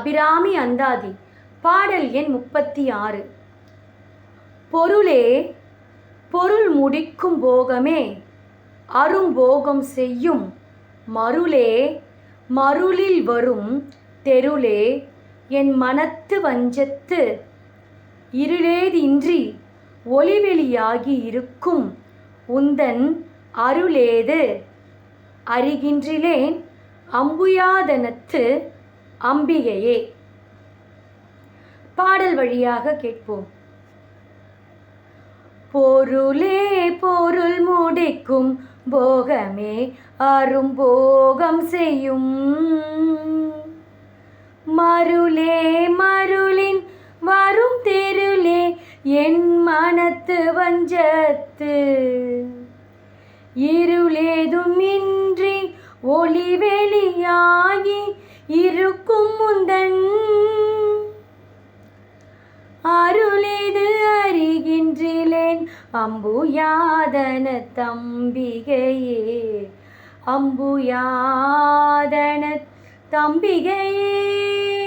அபிராமி அந்தாதி. பாடல் எண் 36. பொருளே பொருள் முடிக்கும் போகமே அரும்போகம் செய்யும் மருளே மருளில் வரும் தெருளே என் மனத்து வஞ்சத்து இருளேதின்றி ஒளிவெளியாகி இருக்கும் உந்தன் அருளேது அறிகின்றிலேன் அம்புயாதனத்து அம்பிகையே. பாடல் வழியாக கேட்போம். பொருளே பொருள் முடிக்கும் போகமே அரும்போகம் செய்யும் மருளே மருளின் வரும் தெருளே என் மனத்து வஞ்சத்து இருளேதும் இன்றி ஒளிவெளியாகி இருக்கும் முந்தன் அருளேது அறிகின்றிலேன் அம்புயாதன தம்பிகையே அம்புயாதன தம்பிகையே.